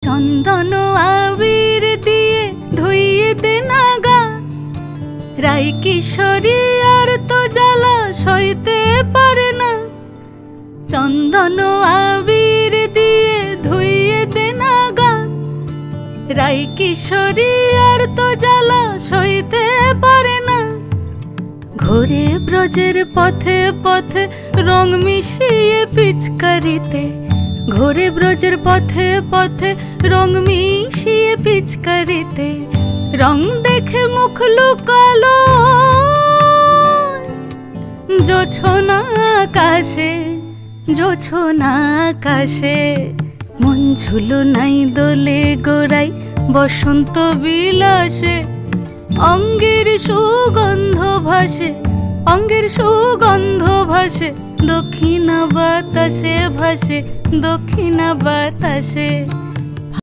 চন্দন আবির দিয়ে ধুইয়ে দে না গা, রাই কিশোরী আর তো জ্বালা সইতে পারে না। চন্দন আবির দিয়ে ধুইয়ে দে না গা, রাই কিশোরী আর তো জ্বালা সইতে পারে না। ঘোরে ব্রজের পথে পথে রং মিশিয়ে পিচকারিতে, ঘোরে ব্রজের পথে পথে রং মিশিয়ে পিচকারিতে। রং দেখে মুখ লুকালো জোছনা আকাশে, জোছনা আকাশে। মন ঝুলো নাই দোলে গোড়াই বসন্ত বিলাসে, অঙ্গের সুগন্ধ ভাসে, অঙ্গের সুগন্ধ ভাসে। দক্ষিণা বাতাসে ভাসে, দক্ষিণা বাতাসে।